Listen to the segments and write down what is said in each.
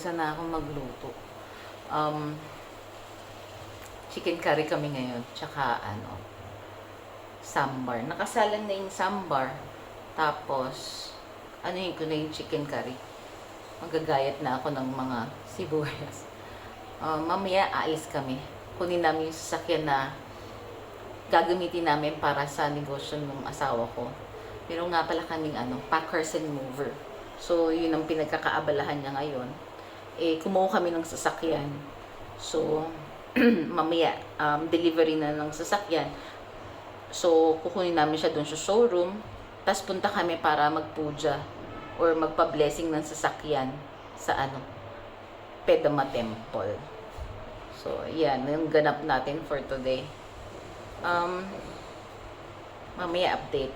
umpisa na akong magluto. Chicken curry kami ngayon, tsaka sambar. Nakasalang na yung sambar. Tapos, yun ko na yung chicken curry. Magagayat na ako ng mga sibuyas. Mamaya aalis kami. Kunin namin yung sasakyan na gagamitin namin para sa negosyo ng asawa ko. Meron nga pala kaming packers and mover. So, yun ang pinagkakaabalahan niya ngayon. Kumuha kami ng sasakyan. So, mamaya, delivery na ng sasakyan. So, kukunin namin siya dun sa showroom. Tapos punta kami para magpuja or magpa-blessing ng sasakyan sa Pedama Temple. So, yan. Yung ganap natin for today. Mamaya update.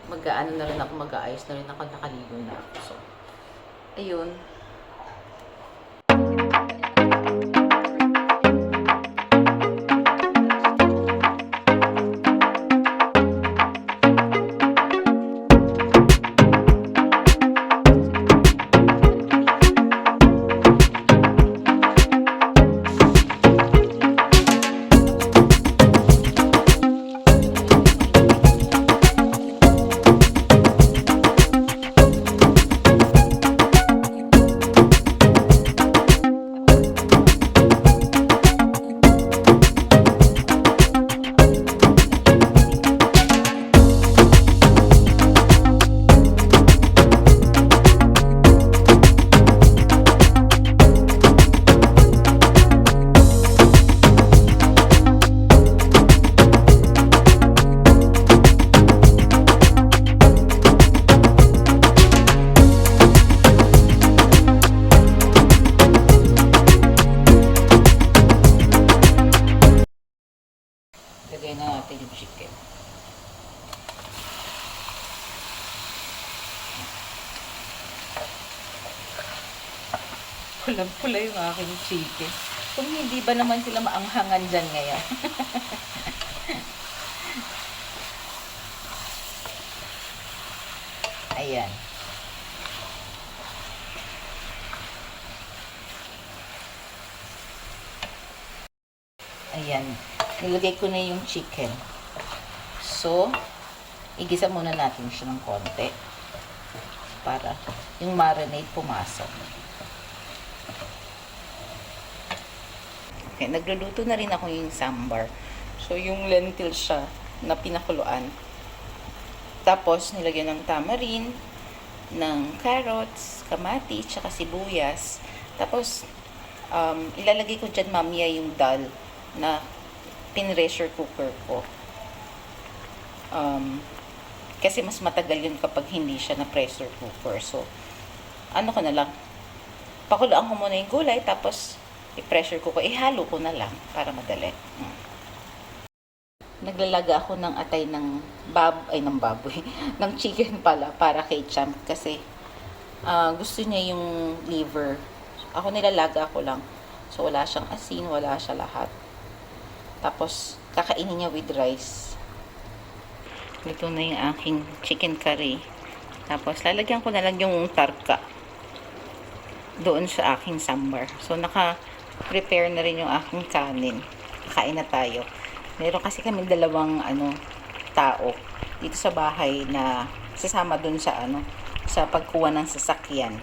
Na rin ako, mag-aayos na rin ako, nakaligo na ako. So, ayun. Lagay na natin yung chicken. Pulang-pula yung aking chicken. Kung hindi ba naman sila maanghangan dyan ngayon? Ayan. Ayan. Nilagay ko na yung chicken. So, igisa muna natin siya ng konti para yung marinade pumasok. Okay, nagluluto na rin ako yung sambar. So, yung lentil siya na pinakuluan. Tapos, nilagyan ng tamarin, ng carrots, kamatis, tsaka sibuyas. Tapos, ilalagay ko dyan mamaya yung dal na pin-pressure cooker ko. Kasi mas matagal yun kapag hindi siya na pressure cooker. So, ko na lang. Pakuluan ko muna yung gulay, tapos i-pressure cooker. Ihalo ko na lang para madali. Naglalaga ako ng atay ng baboy. ng chicken pala, para kay Champ. Kasi, gusto niya yung liver. Ako nilalaga ko lang. So, wala siyang asin, wala siya lahat. Tapos, kakainin niya with rice. Ito na yung aking chicken curry. Tapos, lalagyan ko na lang yung tarka doon sa aking sambar. So, naka-prepare na rin yung aking kanin. Kain na tayo. Meron kasi kami dalawang tao dito sa bahay na sasama doon sa sa pagkuha ng sasakyan.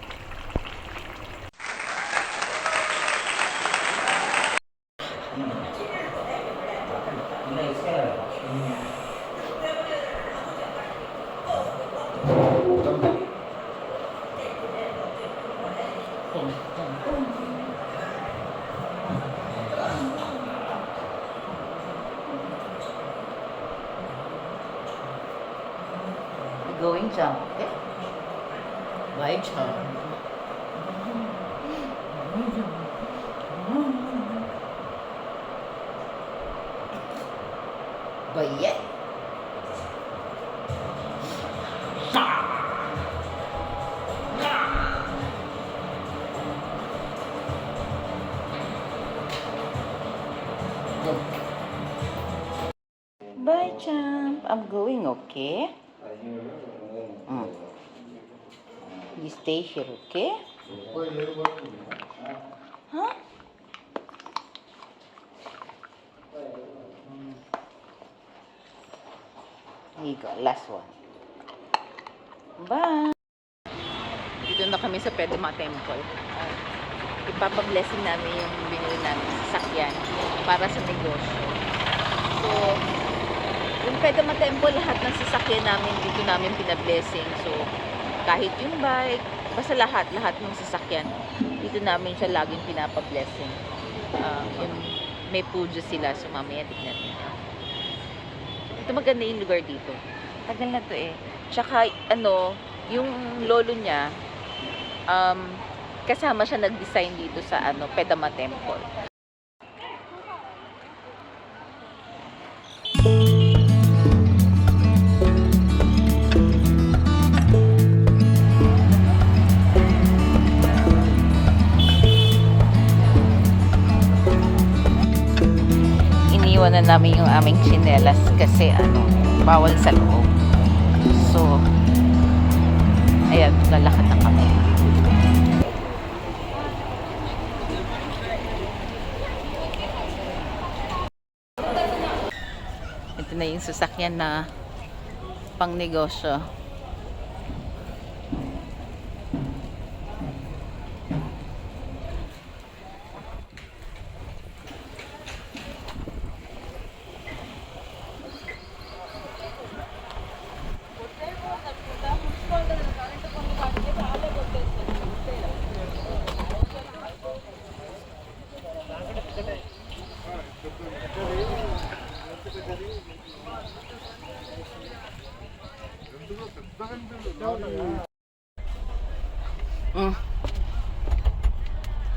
Going jump, okay? Why jump? Bayet. Bye, champ. I'm going, okay? You stay here, okay? Huh? Here you go, last one. Bye! Dito na kami sa Pedama Temple. Ipapablessing namin yung binili namin sa sasakyan para sa negosyo. So, yung Pedama Temple, lahat ng sasakyan namin, dito namin pinablessing. So, kahit yung bike, basta lahat ng sasakyan, dito namin siya laging pinapablessing. Yung may puja sila, so mamaya tignan niyo. Ito maganda yung lugar dito. Tagal na to eh. Tsaka, yung lolo niya, kasama siya nag-design dito sa Pedama Temple. Iniwan na namin yung aming tsinelas kasi bawal sa loob. So, ayan, lalakad na kami. Ito na yung sasakyan na pang negosyo.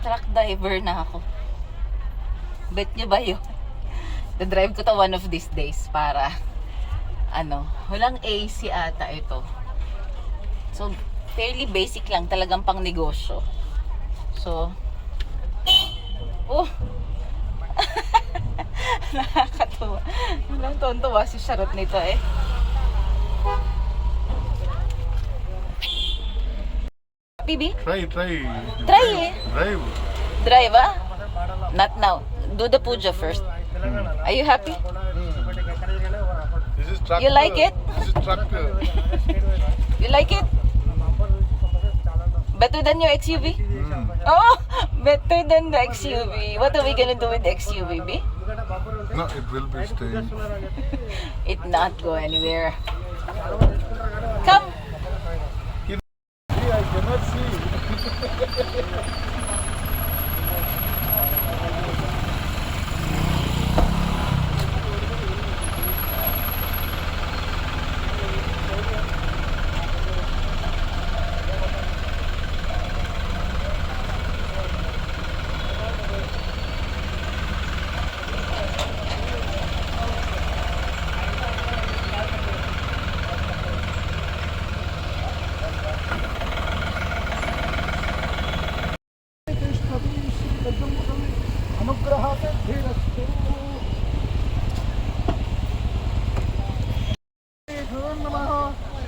Truck driver na ako. Bet nyo ba yun? The-drive ko to one of these days para walang AC ata ito. So, fairly basic lang, talagang pang negosyo. So, nakakatuwa. Walang tontuwa si Charot nito eh. Bibi? Try. Try eh. Drive. Ah? Not now. Do the puja first. Are you happy? This is truck. You like it? This is truck. You like it? Better than your XUV? Oh, better than the XUV. What are we gonna do with the XUV, B? No, it will be staying. It not go anywhere. Come. I cannot see.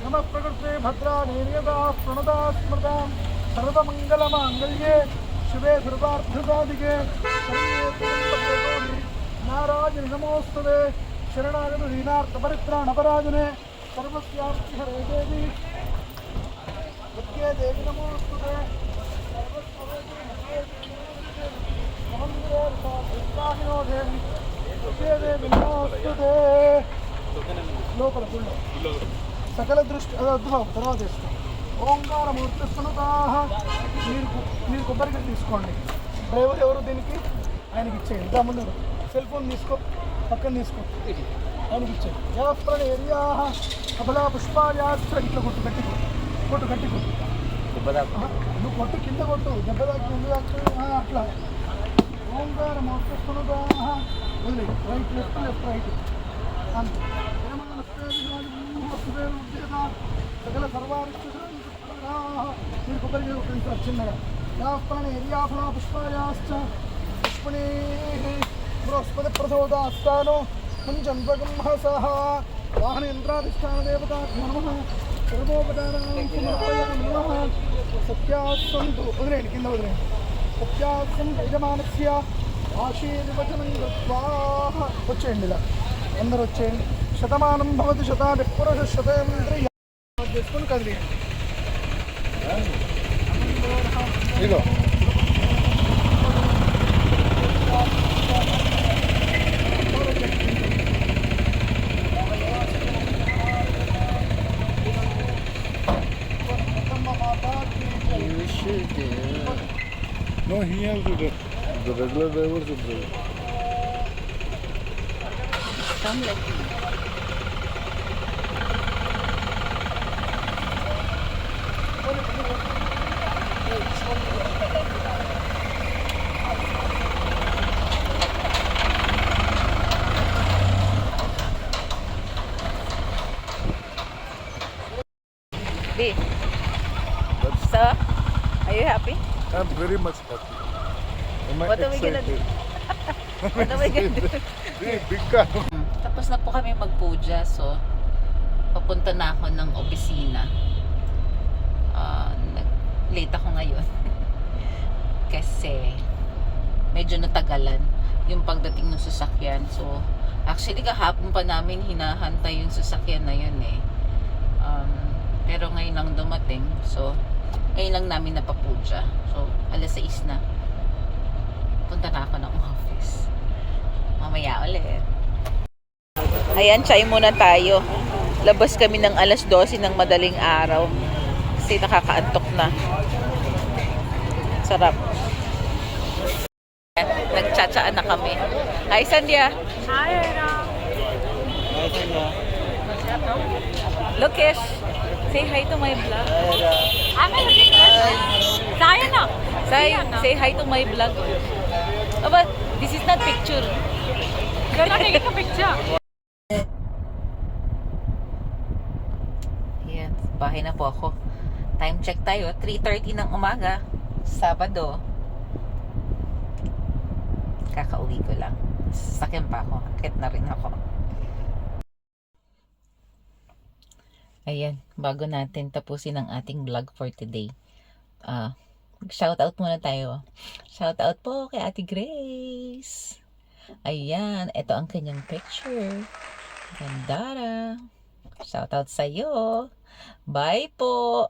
नमः प्रकृते भद्रानेर्यदा प्रणदा स्मृतां सर्वमङ्गलमाङ्गल्ये शिवे सर्वार्थसाधिके नारायण नमोस्तुते शरणागत दीनार्थपरित्राणपराजने सर्वस्यार्तिहरे देवी नित्ये देवी नमोस्तुते देवी नमोस्तुते లోపల సకల దృష్టి అద్భుతం తర్వాత ఇస్తాం ఓంకారమూర్తి సునతాహ మీరు కొబ్బరికాయ తీసుకోండి డ్రైవర్ ఎవరు దీనికి ఆయనకి ఇచ్చేయండి ఇంకా ముందు సెల్ ఫోన్ తీసుకో పక్కన తీసుకో ఆయనకి ఇచ్చేయండి దేవస్ప్రణ ఏరియా అబలా పుష్పాయాత్ర ఇట్లా కొట్టు గట్టి నువ్వు కొట్టు కింద కొట్టు దెబ్బ దాకా ముందు దాకా అట్లా ఓంకారమూర్తి సునతాహ ఉంది రైట్ లెఫ్ట్ రైట్ సకల మీరు కొబ్బరి చిన్నగా యాఫలాన్ని ఎరియాఫలా పుష్పాయాశ్చ పుష్పణీ బృహస్పతి ప్రసోదాస్తాను ముంజంబగం సహ వాహన యంత్రాధిష్టాన దేవతా నమః సర్వోపచారాం సమర్పయామి నమః సత్యాసంతు వదిలేండి, కింద వదిలేండి. సత్యాసంతు యజమానస్య ఆశీర్వచనం దత్వా. వచ్చేయండి ఇలా అందరు వచ్చేయండి. శతమానం భవతి శతాది పురుష శతేంద్రియ చేసుకొని కదిలేయండి. ఇదిగో No, he has the regular drivers of the. Come like B. So, are you happy? I'm very much happy. Am I What are we gonna do? excited? What are we gonna do? Hey, big car. Tapos na po kami magpuja, so papunta na ako ng opisina. Late ako ngayon. Kasi medyo natagalan yung pagdating ng sasakyan. So, actually kahapon pa namin hinahantay yung sasakyan na yun eh. Pero ngayon lang dumating. So, ngayon lang namin napapuja. So, alas 6 na. Punta na ako ng office. Mamaya ulit. Ayan, chai muna tayo. Labas kami ng alas 12 ng madaling araw. Kasi nakakaantok na. Sarap. Nagchatsaan na kami. Hi, Sandhya. Hi, Era. Lokesh, say hi to my vlog. I'm a looking good. Sayana. Say hi to my vlog. Oh, but this is not picture. You're not taking a picture. Ayan, bahay na po ako. Time check tayo, 3:30 ng umaga. Sabado. Kakauwi ko lang. Sasakyan pa ako. Akit na rin ako. Ayan, bago natin tapusin ang ating vlog for today. Shoutout muna tayo. Shoutout po kay Ate Grace. Ayan, ito ang kanyang picture. Gandara. Shoutout sa'yo. Bye po.